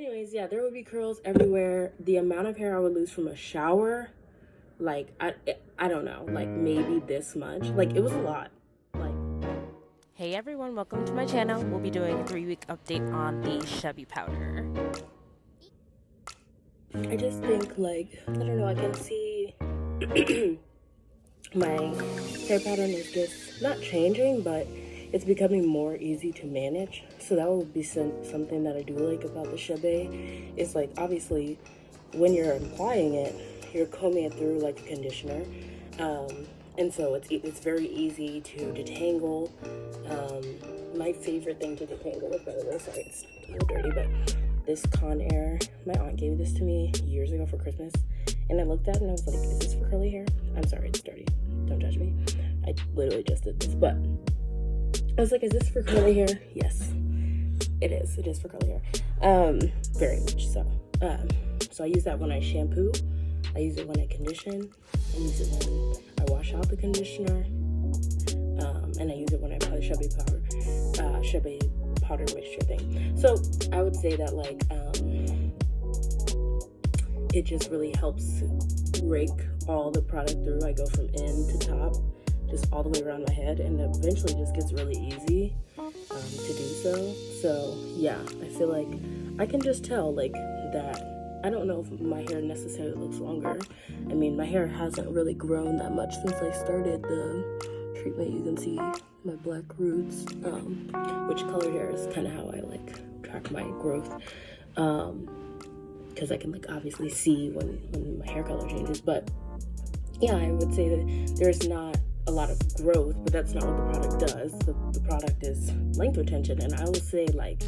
Anyways, yeah, there would be curls everywhere. The amount of hair I would lose from a shower, like, I don't know, like maybe this much. Like, it was a lot. Like, Hey everyone, welcome to my channel. We'll be doing a 3-week update on the Chebe powder. I just think, like, I don't know, I can see my hair pattern is just not changing, but it's becoming more easy to manage. So that would be something that I do like about the Chebe. It's like, obviously, when you're applying it, you're combing it through like a conditioner. And so it's very easy to detangle. My favorite thing to detangle with, by the way, sorry, it's a little dirty, but this Conair, my aunt gave this to me years ago for Christmas. And I looked at it and I was like, is this for curly hair? I'm sorry, it's dirty. Don't judge me. I literally just did this, but I was like, is this for curly hair? Yes, it is. It is for curly hair. Very much so. So I use that when I shampoo. I use it when I condition. I use it when I wash out the conditioner. And I use it when I apply the Chebe powder mixture thing. So I would say that, like, it just really helps rake all the product through. I go from end to top, just all the way around my head, and eventually just gets really easy to do so. So yeah, I feel like I can just tell, like, that I don't know if my hair necessarily looks longer. I mean, my hair hasn't really grown that much since I started the treatment. You can see my black roots, which colored hair is kind of how I like track my growth, because I can, like, obviously see when my hair color changes. But yeah, I would say that there's not a lot of growth, but that's not what the product does. The product is length retention. And I will say, like,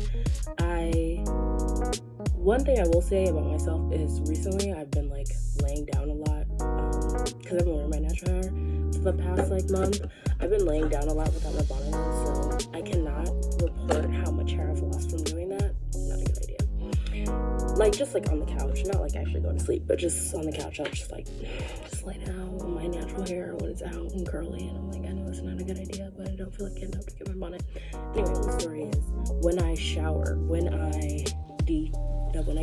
one thing I will say about myself is recently I've been, like, laying down a lot, because I've been wearing my natural hair for the past, like, month. I've been laying down a lot without my bonnet on, so I cannot report how much hair I've lost from doing that. Not a good idea. Like, just, like, on the couch, not, like, actually going to sleep, but just on the couch, I'll just, like, just lay down with my natural hair when it's out and curly, and I'm like, I know it's not a good idea, but I don't feel like getting up to get my bonnet. Anyway, the story is, when I shower, when I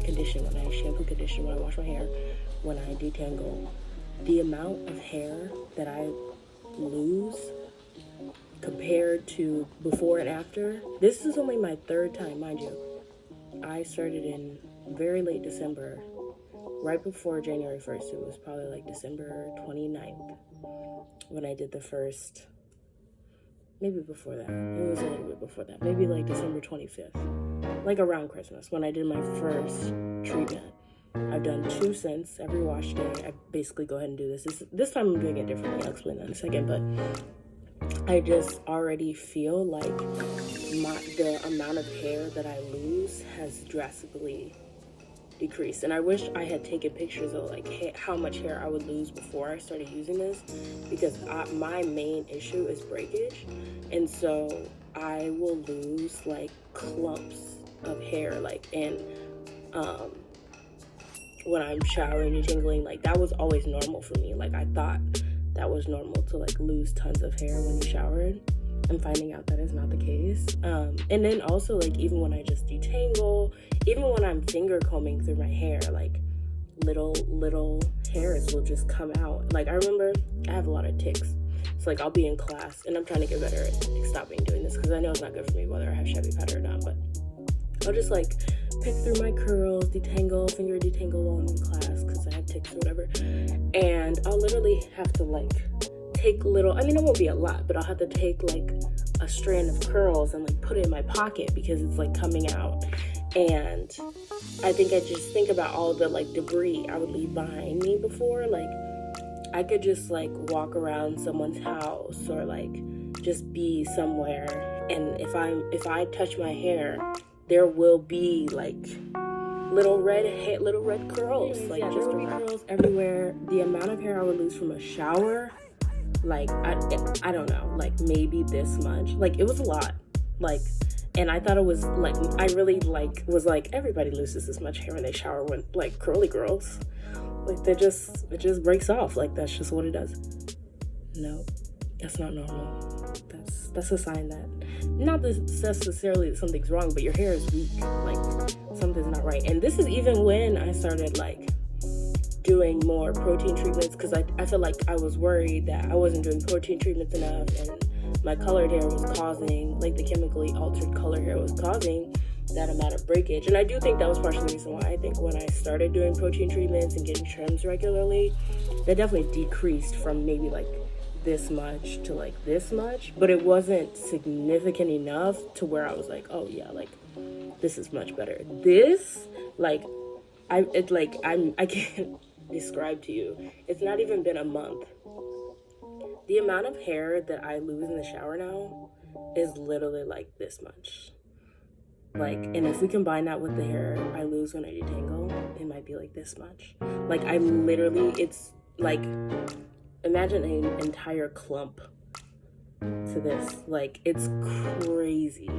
condition, when I shampoo, condition, when I wash my hair, when I detangle, the amount of hair that I lose compared to before and after, this is only my third time, mind you. I started in very late December, right before January 1st. It was probably like December 29th when I did the first, maybe before that. It was a little bit before that. Maybe like December 25th, like around Christmas when I did my first treatment. I've done 2 since. Every wash day, I basically go ahead and do this. This time I'm doing it differently. I'll explain that in a second, but I just already feel like the amount of hair that I lose has drastically decreased. And I wish I had taken pictures of, like, how much hair I would lose before I started using this, because my main issue is breakage, and so I will lose, like, clumps of hair, like, and when I'm showering and tingling, like, that was always normal for me. Like, I thought that was normal to, like, lose tons of hair when you showered. I'm finding out that is not the case. And then also, like, even when I just detangle, even when I'm finger combing through my hair, like, little hairs will just come out. Like, I remember I have a lot of tics. So, like, I'll be in class, and I'm trying to get better at stopping doing this, because I know it's not good for me whether I have Chebe powder or not, but I'll just, like, pick through my curls, finger detangle while I'm in class, because I have tics or whatever, and I'll literally have to, like, take little, I mean, it won't be a lot, but I'll have to take, like, a strand of curls and, like, put it in my pocket because it's, like, coming out. And I think I just think about all the, like, debris I would leave behind me before. Like, I could just, like, walk around someone's house or, like, just be somewhere, and if I touch my hair, there will be, like, little red curls. Like, yeah, just curls everywhere. The amount of hair I would lose from a shower, like, I don't know, like, maybe this much. Like, it was a lot. Like, and I thought it was, like, I really, like, was like, everybody loses this much hair when they shower, when, like, curly girls. Like, it just breaks off. Like, that's just what it does. No. That's not normal. That's a sign that not necessarily that something's wrong, but your hair is weak. Like something's not right. And this is even when I started like doing more protein treatments, because I feel like I was worried that I wasn't doing protein treatments enough, and my colored hair was causing, like the chemically altered color hair was causing that amount of breakage. And I do think that was partially the reason why I think when I started doing protein treatments and getting trims regularly, that definitely decreased from maybe like this much to like this much, but it wasn't significant enough to where I was like, oh yeah, like this is much better. This, like, I can't describe to you. It's not even been a month. The amount of hair that I lose in the shower now is literally like this much. Like, and if we combine that with the hair I lose when I detangle, it might be like this much. Like, I literally, it's like, imagine an entire clump to this. Like, it's crazy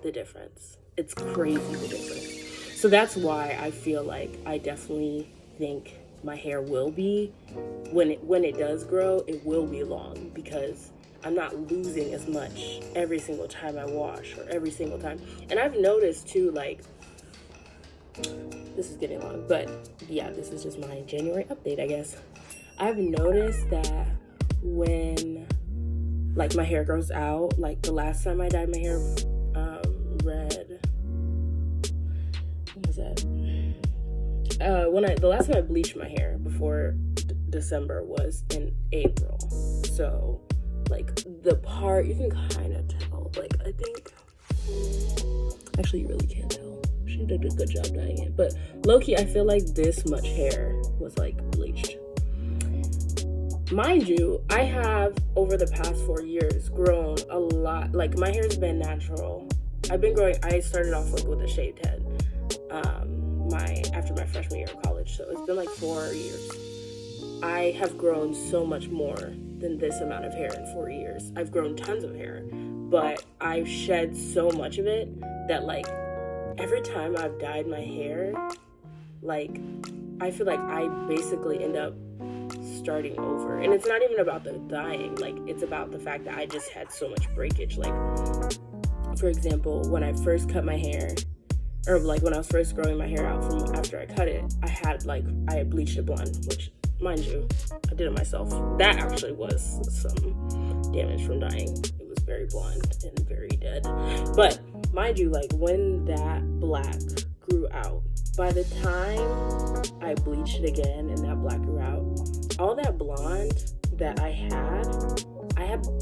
the difference. It's crazy the difference. So that's why I feel like I definitely think my hair will be, when it does grow, it will be long, because I'm not losing as much every single time I wash or every single time. And I've noticed too, like, this is getting long, but yeah, this is just my January update, I guess. I've noticed that when like my hair grows out, like the last time I dyed my hair red, what was that? The last time I bleached my hair before December was in April. So like the part, you can kind of tell, like I think, actually you really can't tell. She did a good job dyeing it, but low-key I feel like this much hair was like bleached. Mind you, I have over the past 4 years grown a lot. Like my hair's been natural. I've been growing, I started off like with a shaved head after my freshman year of college, so it's been like 4 years. I have grown so much more than this amount of hair in 4 years. I've grown tons of hair, but I've shed so much of it that like every time I've dyed my hair, like I feel like I basically end up starting over. And it's not even about the dyeing, like it's about the fact that I just had so much breakage. Like for example, when I first cut my hair, or like when I was first growing my hair out from after I cut it, I had bleached it blonde, which mind you, I did it myself. That actually was some damage from dyeing. It was very blonde and very dead. But mind you, like when that black grew out, by the time I bleached it again and that black grew out, all that blonde that I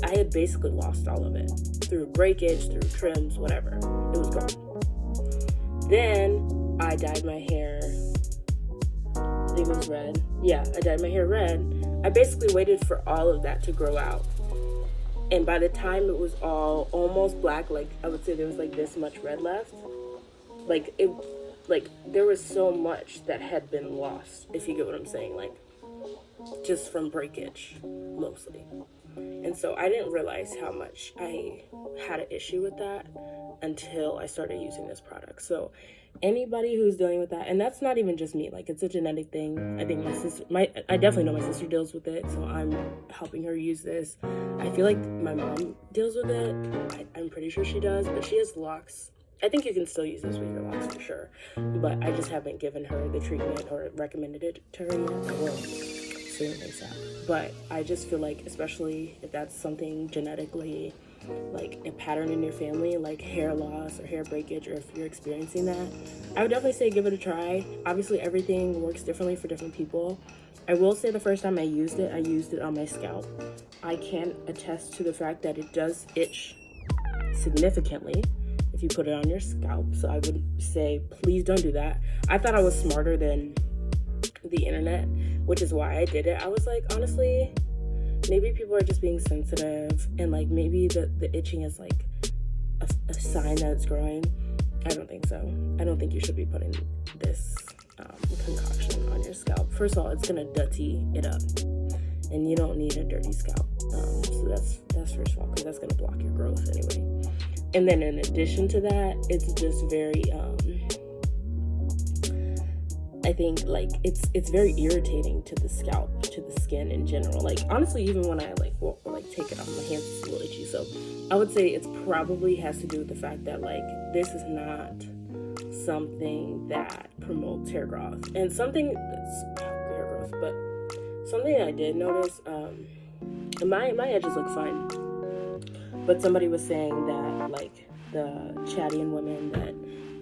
had basically lost all of it through breakage, through trims, whatever. It was gone. Then I dyed my hair, I think it was red. Yeah, I dyed my hair red. I basically waited for all of that to grow out. And by the time it was all almost black, like I would say there was like this much red left. Like there was so much that had been lost, if you get what I'm saying, like just from breakage mostly. And so I didn't realize how much I had an issue with that until I started using this product. So anybody who's dealing with that, and that's not even just me, like it's a genetic thing. I think I definitely know my sister deals with it, so I'm helping her use this. I feel like my mom deals with it. I'm pretty sure she does, but she has locks. I think you can still use this with your locks for sure, but I just haven't given her the treatment or recommended it to her yet. I will soon ASAP. But I just feel like, especially if that's something genetically, like a pattern in your family, like hair loss or hair breakage, or if you're experiencing that, I would definitely say give it a try. Obviously everything works differently for different people. I will say the first time I used it on my scalp. I can attest to the fact that it does itch significantly if you put it on your scalp. So I would say please don't do that. I thought I was smarter than the internet, which is why I did it. I was like, honestly, maybe people are just being sensitive, and like maybe the itching is like a sign that it's growing. I don't think so. I don't think you should be putting this concoction on your scalp. First of all, it's gonna dirty it up, and you don't need a dirty scalp. So that's first of all, because that's gonna block your growth anyway. And then in addition to that, it's just very I think like it's very irritating to the scalp, to the skin in general. Like honestly, even when I like take it off, my hands, it's a little itchy. So I would say it's probably has to do with the fact that like this is not something that promotes hair growth, and something that's hair growth, but something I did notice, my edges look fine, but somebody was saying that like the Chadian women that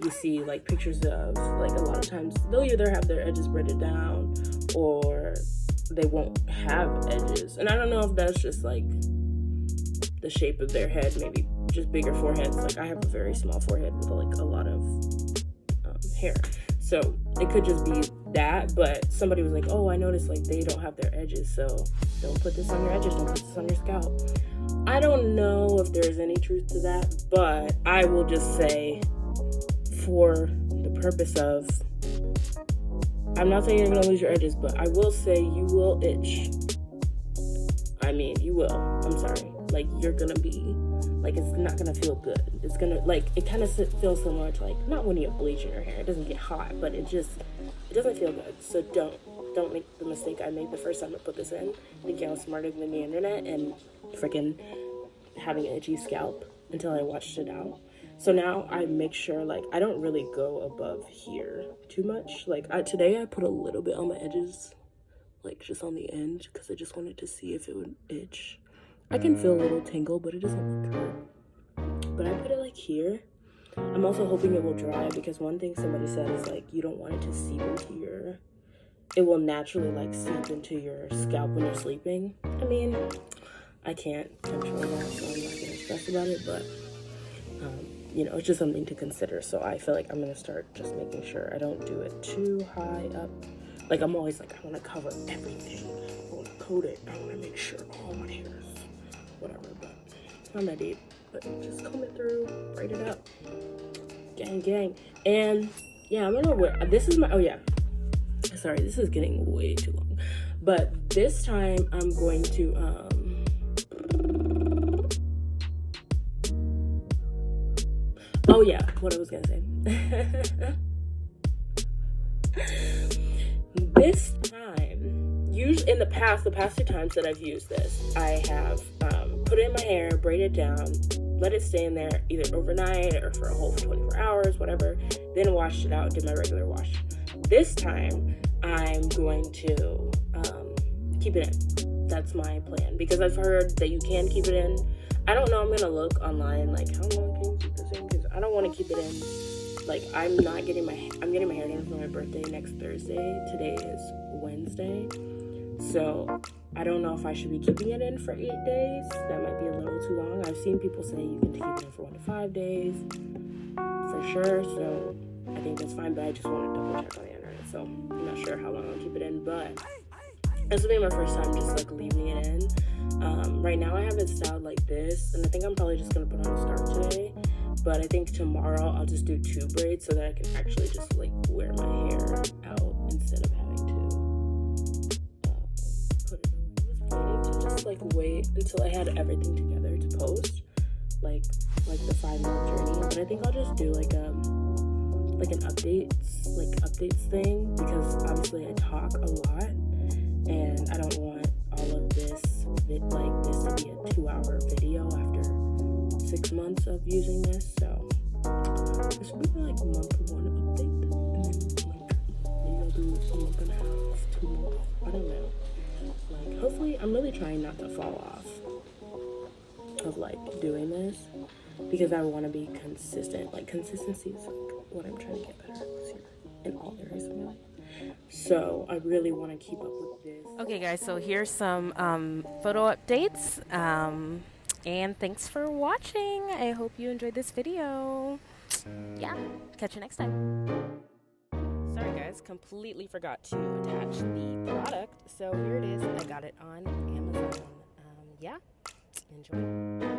you see like pictures of, like a lot of times they'll either have their edges braided down or they won't have edges, and I don't know if that's just like the shape of their head, maybe just bigger foreheads. Like I have a very small forehead with like a lot of hair, so it could just be that. But somebody was like, oh, I noticed like they don't have their edges, so don't put this on your edges, don't put this on your scalp. I don't know if there's any truth to that, but I will just say, for the purpose of, I'm not saying you're gonna lose your edges, but I will say you will itch. I mean, you will. I'm sorry. Like, you're gonna be, like, it's not gonna feel good. It's gonna, like, it kind of feels similar to, like, not when you have bleach in your hair. It doesn't get hot, but it doesn't feel good. So don't make the mistake I made the first time I put this in, thinking I was smarter than the internet and freaking having an itchy scalp until I washed it out. So now I make sure, like, I don't really go above here too much. Like, today I put a little bit on my edges, like, just on the end, because I just wanted to see if it would itch. I can feel a little tingle, but it doesn't look hurt. But I put it, like, here. I'm also hoping it will dry, because one thing somebody said is, like, you don't want it to seep into your... It will naturally, like, seep into your scalp when you're sleeping. I mean, I can't control that, so I'm not going to stress about it, but... you know, it's just something to consider. So I feel like I'm going to start just making sure I don't do it too high up. Like, I'm always like, I want to cover everything. I want to coat it. I want to make sure all my hair is whatever. But I'm not deep. But just comb it through, braid it up. Gang, gang. And yeah, I'm going to wear, this is my, oh yeah. Sorry, this is getting way too long. But this time I'm going to, oh yeah, what I was gonna say. This time, usually in the past 2 times that I've used this, I have put it in my hair, braided it down, let it stay in there either overnight or for a whole 24 hours, whatever, then washed it out, did my regular wash. This time, I'm going to keep it in. That's my plan, because I've heard that you can keep it in. I don't know, I'm gonna look online, like, how long can you keep this in? Because I don't want to keep it in. Like, I'm getting my hair done for my birthday next Thursday. Today is Wednesday. So, I don't know if I should be keeping it in for 8 days. That might be a little too long. I've seen people say you can keep it in for 1 to 5 days, for sure. So, I think that's fine, but I just want to double check on the internet. So, I'm not sure how long I'll keep it in, but this will be my first time just, like, leaving it in. Right now I have it styled like this, and I think I'm probably just going to put on a scarf today, but I think tomorrow I'll just do 2 braids so that I can actually just like wear my hair out instead of having to put it away. I was planning to just like wait until I had everything together to post, like the 5-month journey, but I think I'll just do like an updates thing, because obviously I talk a lot and I don't want all of this to be a 2-hour video after 6 months of using this. So this will be like month 1 update, and then like maybe I'll do a month and a half, 2 months, I don't know. Like, hopefully, I'm really trying not to fall off of like doing this, because I want to be consistent. Like, consistency is like what I'm trying to get better at in all areas of my life. So I really want to keep up with this. Okay guys, so here's some photo updates, and thanks for watching. I hope you enjoyed this video. Yeah, catch you next time. Sorry guys, completely forgot to attach the product, so here it is. I got it on Amazon. Yeah, enjoy.